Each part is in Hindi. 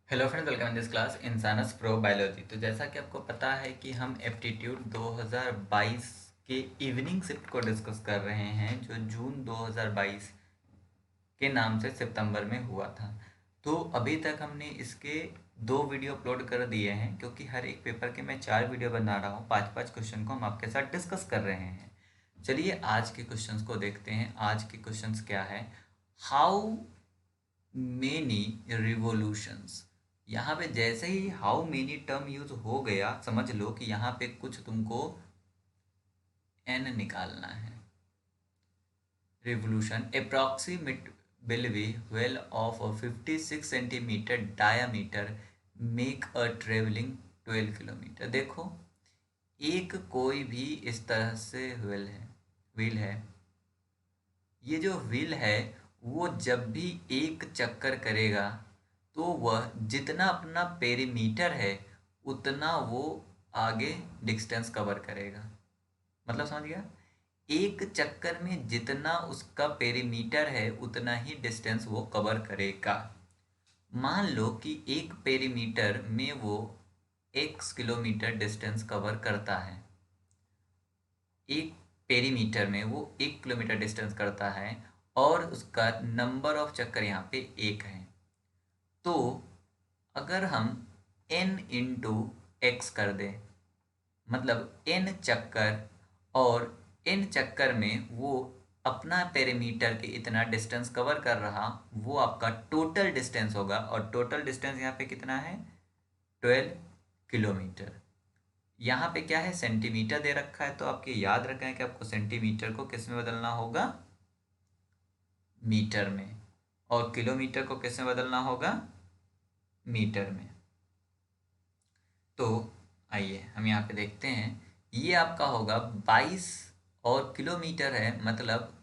Hello friends, welcome in this class इंसानस प्रो बायोलॉजी। तो जैसा कि आपको पता है कि हम एप्टीट्यूड 2022 के इवनिंग शिफ्ट को डिस्कस कर रहे हैं, जो जून 2022 के नाम से सितंबर में हुआ था। तो अभी तक हमने इसके 2 वीडियो अपलोड कर दिए हैं, क्योंकि हर एक पेपर के मैं 4 वीडियो बना रहा हूँ। 5-5 क्वेश्चन को हम आपके साथ डिस्कस कर रहे हैं। चलिए आज के क्वेश्चंस को देखते हैं। आज के क्वेश्चंस क्या है? How many revolutions. यहाँ पे जैसे ही हाउ मेनी टर्म यूज हो गया, समझ लो कि यहाँ पे कुछ तुमको एन निकालना है। Revolution approximate will be well of a 56 centimetre diameter make a travelling 12 kilometre. देखो, एक कोई भी इस तरह से व्हील है। ये जो व्हील है वो जब भी एक चक्कर करेगा तो वह जितना अपना पेरीमीटर है उतना वो आगे डिस्टेंस कवर करेगा। मतलब समझ गया? एक चक्कर में जितना उसका पेरीमीटर है उतना ही डिस्टेंस वो कवर करेगा। मान लो कि एक पेरीमीटर में वो x किलोमीटर डिस्टेंस कवर करता है। एक पेरीमीटर में वो 1 किलोमीटर डिस्टेंस करता है और उसका नंबर ऑफ चक्कर यहाँ पे 1 है। तो अगर हम n इंटू एक्स कर दें, मतलब n चक्कर, और n चक्कर में वो अपना पेरीमीटर के इतना डिस्टेंस कवर कर रहा, वो आपका टोटल डिस्टेंस होगा। और टोटल डिस्टेंस यहाँ पे कितना है? 12 किलोमीटर। यहाँ पे क्या है? सेंटीमीटर दे रखा है, तो आपके याद रखें कि आपको सेंटीमीटर को किस में बदलना होगा? मीटर में। और किलोमीटर को किस में बदलना होगा? मीटर में। तो आइए हम यहाँ पे देखते हैं। ये आपका होगा 22, और किलोमीटर है मतलब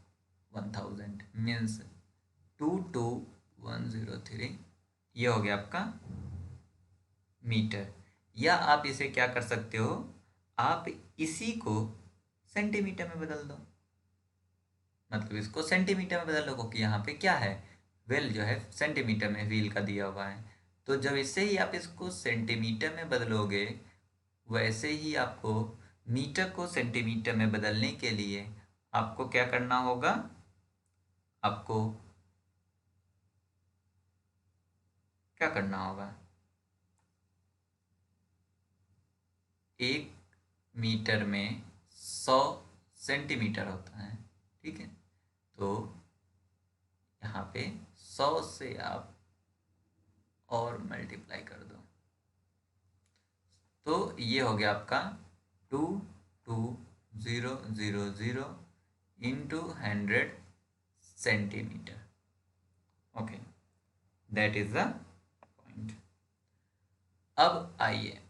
1000 मीन्स 22103। ये हो गया आपका मीटर। या आप इसे क्या कर सकते हो? आप इसी को सेंटीमीटर में बदल दो। मतलब इसको सेंटीमीटर में बदल लो, क्योंकि यहाँ पे क्या है? व्हील जो है सेंटीमीटर में व्हील का दिया हुआ है। तो जब इससे ही आप इसको सेंटीमीटर में बदलोगे, वैसे ही आपको मीटर को सेंटीमीटर में बदलने के लिए आपको क्या करना होगा? आपको क्या करना होगा? 1 मीटर में 100 सेंटीमीटर होता है। ठीक है, तो यहाँ पे 100 से आप और मल्टीप्लाई कर दो, तो ये हो गया आपका 2200 into 100 centimetre. Okay, that is the point. अब आइए,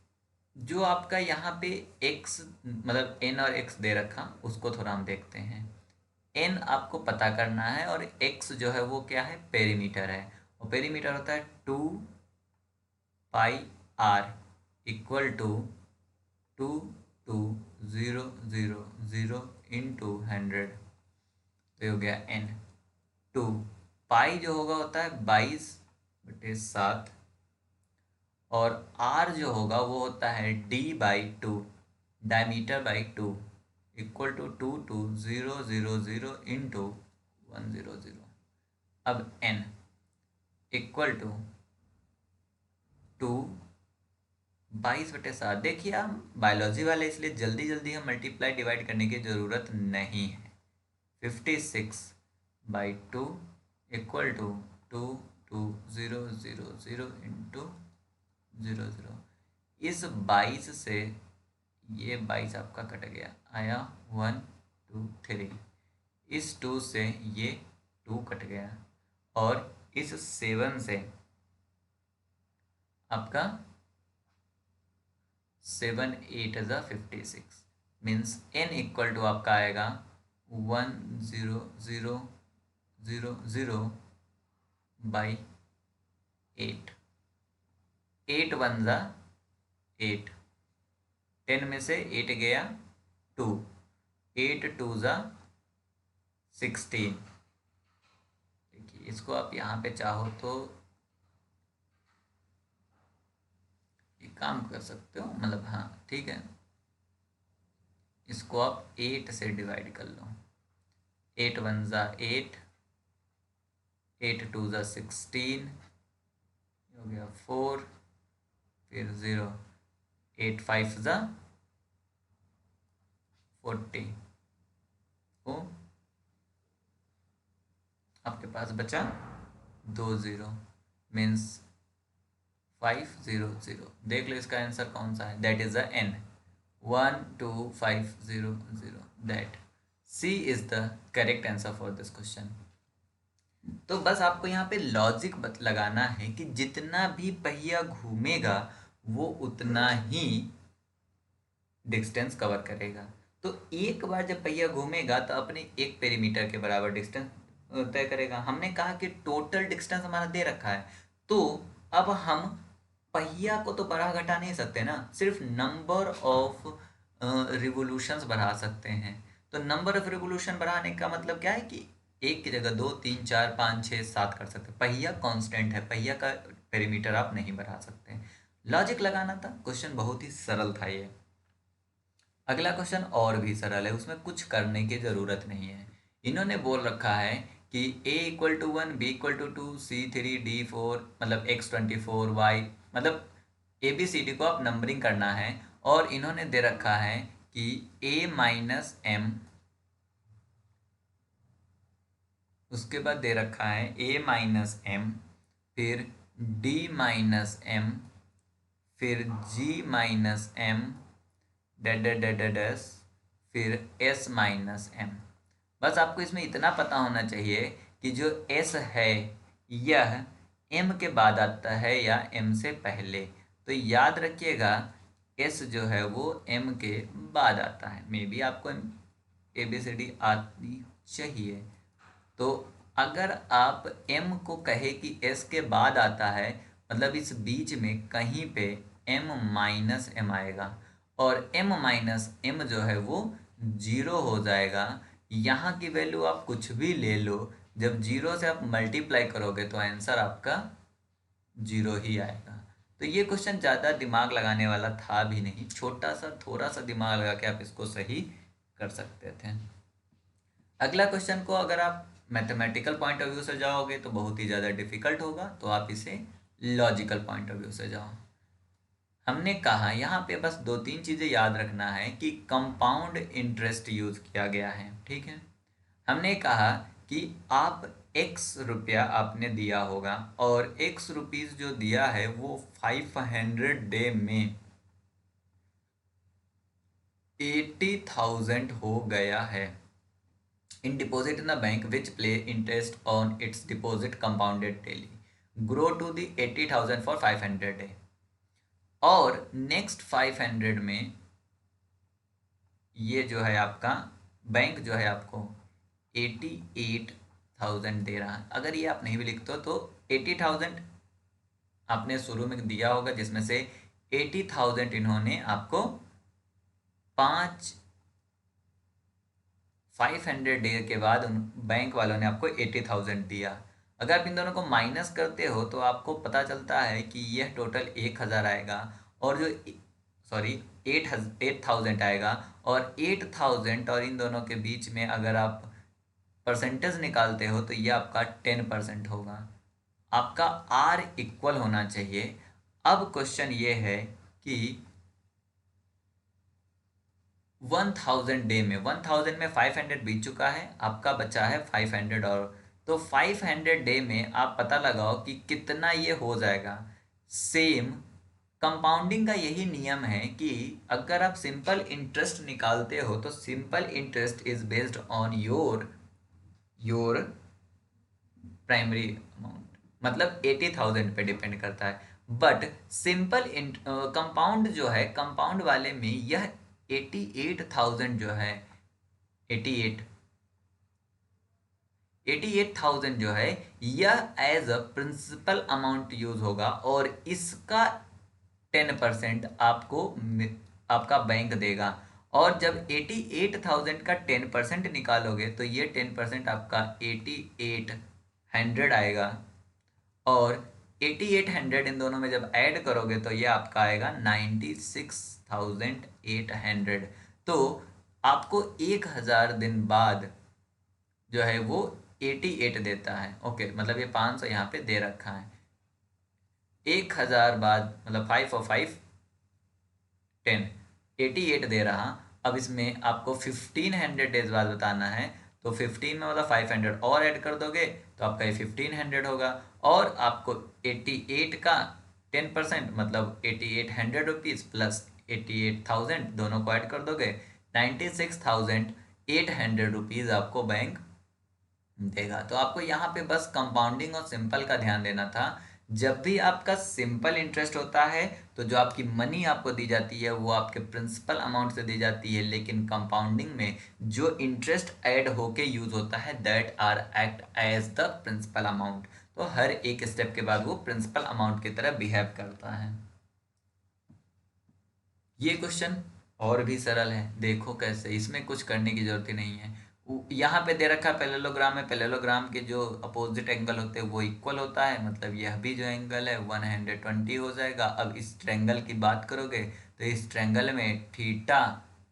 जो आपका यहाँ पे x मतलब n और x दे रखा, उसको थोड़ा हम देखते हैं। n आपको पता करना है, और x जो है वो क्या है? पेरीमीटर है। और पेरीमीटर होता है 2πr इक्वल टू 22000 इंटू 100। तो ये हो गया n। 2 पाई जो होगा होता है 22/7, और r जो होगा वो होता है d/2, diameter by 2, equal to 22000 into 100। अब n इक्वल टू 2/22। देखिए, हम बायोलॉजी वाले, इसलिए जल्दी जल्दी हम मल्टीप्लाई डिवाइड करने की ज़रूरत नहीं है। 56/2 इक्वल टू 22000 इंटू 00। इस 22 से ये 22 आपका कट गया, आया 1 2 3। इस 2 से ये 2 कट गया, और इस 7 से आपका 7 8 56 मीन्स n इक्वल टू आपका आएगा 10000/8। 8 1 8, 10 में से 8 गया 2, 8 2 16। देखिए, इसको आप यहाँ पे चाहो तो एक काम कर सकते हो, मतलब हाँ ठीक है, इसको आप 8 से डिवाइड कर लो। 8 वन ज़ा 8, 8 टू ज़ा 16, हो गया 4, फिर 0, 8 फाइव ज़ा 40, ओ आपके पास बचा 2 0, मीन्स 500। देख लो इसका आंसर कौन सा है, that is the N, 12500, that C is the correct answer for this question. तो बस आपको यहाँ पे लॉजिक लगाना है कि जितना भी पहिया घूमेगा वो उतना ही डिस्टेंस कवर करेगा। तो एक बार जब पहिया घूमेगा तो अपने एक पेरीमीटर के बराबर डिस्टेंस तय करेगा। हमने कहा कि टोटल डिस्टेंस हमारा दे रखा है, तो अब हम पहिया को तो बढ़ा घटा नहीं सकते ना, सिर्फ नंबर ऑफ रिवोल्यूशंस बढ़ा सकते हैं। तो नंबर ऑफ रिवोल्यूशन बढ़ाने का मतलब क्या है कि एक की जगह 2 3 4 5 6 7 कर सकते। पहिया कांस्टेंट है, पहिया का पेरीमीटर आप नहीं बढ़ा सकते। लॉजिक लगाना था, क्वेश्चन बहुत ही सरल था ये। अगला क्वेश्चन और भी सरल है, उसमें कुछ करने की ज़रूरत नहीं है। इन्होंने बोल रखा है कि a=1, b=2, c3, d4, मतलब x24, y, मतलब ABCD को आप नंबरिंग करना है। और इन्होंने दे रखा है कि a-m, उसके बाद दे रखा है a-m, फिर d-m, फिर g-m, dash dash dash dash dash, फिर s-m। बस आपको इसमें इतना पता होना चाहिए कि जो s है यह m के बाद आता है या m से पहले। तो याद रखिएगा s जो है वो m के बाद आता है। मे बी आपको ABCD आती चाहिए। तो अगर आप m को कहे कि s के बाद आता है, मतलब इस बीच में कहीं पे m-m आएगा, और m-m जो है वो 0 हो जाएगा। यहाँ की वैल्यू आप कुछ भी ले लो, जब 0 से आप मल्टीप्लाई करोगे तो आंसर आपका 0 ही आएगा। तो ये क्वेश्चन ज़्यादा दिमाग लगाने वाला था भी नहीं, छोटा सा थोड़ा सा दिमाग लगा के आप इसको सही कर सकते थे। अगला क्वेश्चन को अगर आप मैथमेटिकल पॉइंट ऑफ व्यू से जाओगे तो बहुत ही ज़्यादा डिफिकल्ट होगा, तो आप इसे लॉजिकल पॉइंट ऑफ व्यू से जाओ। हमने कहा यहाँ पे बस 2-3 चीज़ें याद रखना है कि कंपाउंड इंटरेस्ट यूज़ किया गया है, ठीक है। हमने कहा कि आप x रुपया आपने दिया होगा, और x रुपीज़ जो दिया है वो 500 डे में 80,000 हो गया है। In deposit in the bank which pay interest on its deposit compounded daily grow to the 80,000 for 500 day, और नेक्स्ट 500 में ये जो है आपका बैंक जो है आपको 88,000 दे रहा है। अगर ये आप नहीं भी लिखते हो तो 80,000 आपने शुरू में दिया होगा, जिसमें से 80,000 इन्होंने आपको 500 डे के बाद बैंक वालों ने आपको 80,000 दिया। अगर आप इन दोनों को माइनस करते हो तो आपको पता चलता है कि यह टोटल 1,000 आएगा, और जो 8,000 आएगा, और 8,000 और इन दोनों के बीच में अगर आप परसेंटेज निकालते हो तो ये आपका 10% होगा। आपका R इक्वल होना चाहिए। अब क्वेश्चन ये है कि 1000 डे में 1000 में 500 बीत चुका है, आपका बचा है 500 और। तो 500 डे में आप पता लगाओ कि कितना ये हो जाएगा। सेम कंपाउंडिंग का यही नियम है कि अगर आप सिंपल इंटरेस्ट निकालते हो तो simple interest is based on your primary amount, मतलब 80,000 पे डिपेंड करता है। बट सिंपल कंपाउंड जो है, कंपाउंड वाले में यह 88,000 जो है 88,000 जो है यह as a principal amount use होगा, और इसका 10% आपका बैंक देगा। और जब 88,000 का 10% निकालोगे तो ये 10% आपका 8800 आएगा, और 8800 इन दोनों में जब ऐड करोगे तो ये आपका आएगा 96,800। तो आपको 1000 दिन बाद जो है वो 88 देता है। ओके, मतलब ये 500 यहाँ पे दे रखा है। 1000 बाद मतलब 5 और 5 10, 88 दे रहा। अब इसमें आपको 1500 डेज बाद बताना है, तो 15 में मतलब 500 और ऐड कर दोगे तो आपका ये 1500 होगा। और आपको 88 का 10% मतलब 8800 रुपीज़ प्लस 88,000 दोनों को ऐड कर दोगे, 96,800 रुपीज़ आपको बैंक देगा। तो आपको यहाँ पे बस कंपाउंडिंग और सिंपल का ध्यान देना था। जब भी आपका सिंपल इंटरेस्ट होता है तो जो आपकी मनी आपको दी जाती है वो आपके प्रिंसिपल अमाउंट से दी जाती है, लेकिन कंपाउंडिंग में जो इंटरेस्ट ऐड होके यूज होता है that are act as the principal amount. तो हर एक स्टेप के बाद वो प्रिंसिपल अमाउंट की तरह बिहेव करता है। ये क्वेश्चन और भी सरल है, देखो कैसे, इसमें कुछ करने की जरूरत ही नहीं है। यहाँ पे दे रखा है पैरेललोग्राम में, पैरेललोग्राम के जो अपोजिट एंगल होते हैं वो इक्वल होता है, मतलब यह भी जो एंगल है 120 हो जाएगा। अब इस ट्रायंगल की बात करोगे तो इस ट्रायंगल में theta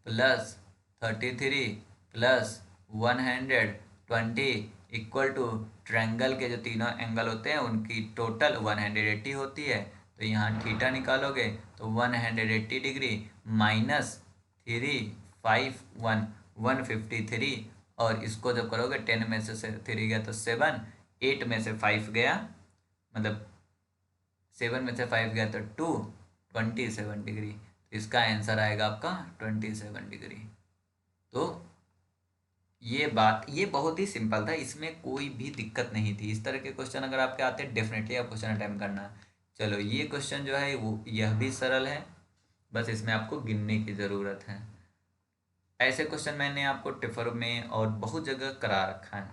plus 33 plus 120 equal to triangle के जो तीनों एंगल होते हैं उनकी टोटल 180 होती है। तो यहाँ थीटा निकालोगे तो 180 डिग्री माइनस 351 153, और इसको जब करोगे 10 में से 3 गया तो 7, 8 में से 5 गया मतलब 7 में से 5 गया तो 2, 27 डिग्री। तो इसका आंसर आएगा आपका 27 डिग्री। तो ये बहुत ही सिंपल था, इसमें कोई भी दिक्कत नहीं थी। इस तरह के क्वेश्चन अगर आपके आते हैं डेफिनेटली आप क्वेश्चन अटेम्प्ट करना। चलो ये क्वेश्चन जो है वो यह भी सरल है, बस इसमें आपको गिनने की ज़रूरत है। ऐसे क्वेश्चन मैंने आपको टिफर में और बहुत जगह करा रखा है।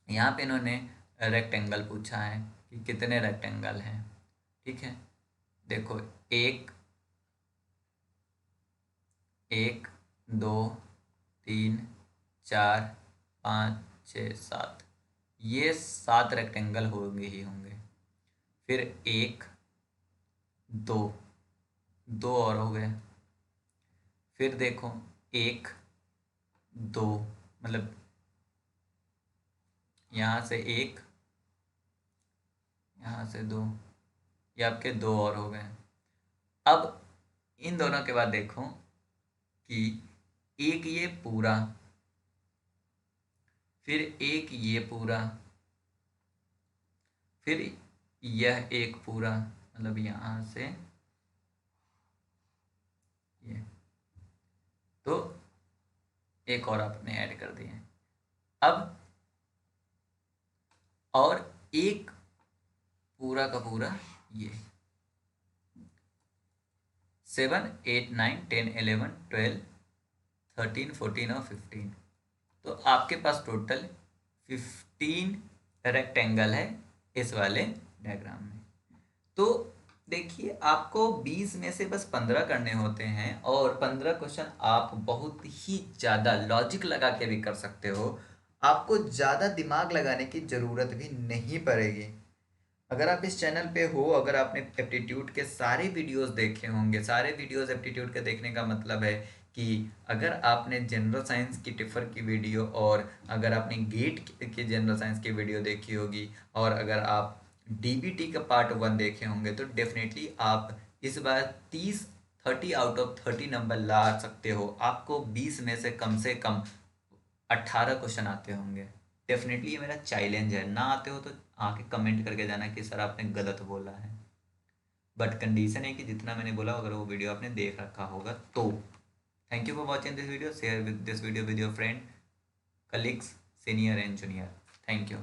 यहाँ पे इन्होंने रेक्टेंगल पूछा है कि कितने रेक्टेंगल हैं, ठीक है। देखो 1 1 2 3 4 5 6 7, ये 7 रेक्टेंगल होंगे ही होंगे। फिर 1 2 2 और हो गए। फिर देखो 1 2 मतलब यहाँ से 1 यहाँ से 2, ये आपके 2 और हो गए। अब इन दोनों के बाद देखो कि एक ये पूरा, फिर एक ये पूरा, फिर यह एक पूरा, मतलब यहाँ से ये, तो एक और आपने ऐड कर दिए। अब और एक पूरा का पूरा ये 7 8 9 10 11 12 13 14 और 15, तो आपके पास टोटल 15 रेक्टेंगल है इस वाले डायग्राम में। तो देखिए आपको 20 में से बस 15 करने होते हैं, और 15 क्वेश्चन आप बहुत ही ज़्यादा लॉजिक लगा के भी कर सकते हो, आपको ज़्यादा दिमाग लगाने की ज़रूरत भी नहीं पड़ेगी। अगर आप इस चैनल पे हो, अगर आपने एप्टीट्यूड के सारे वीडियोस देखे होंगे, सारे वीडियोस एप्टीट्यूड के देखने का मतलब है कि अगर आपने जनरल साइंस की टिफर की वीडियो, और अगर आपने गेट के जनरल साइंस की वीडियो देखी होगी, और अगर आप डीबीटी का पार्ट 1 देखे होंगे, तो डेफिनेटली आप इस बार 30 आउट ऑफ 30 नंबर ला सकते हो। आपको 20 में से कम 18 क्वेश्चन आते होंगे। डेफिनेटली ये मेरा चैलेंज है, ना आते हो तो आके कमेंट करके जाना कि सर आपने गलत बोला है। बट कंडीशन है कि जितना मैंने बोला अगर वो वीडियो आपने देख रखा होगा तो। Thank you for watching this video, share with this video with your friend, colleagues, senior and junior. Thank you.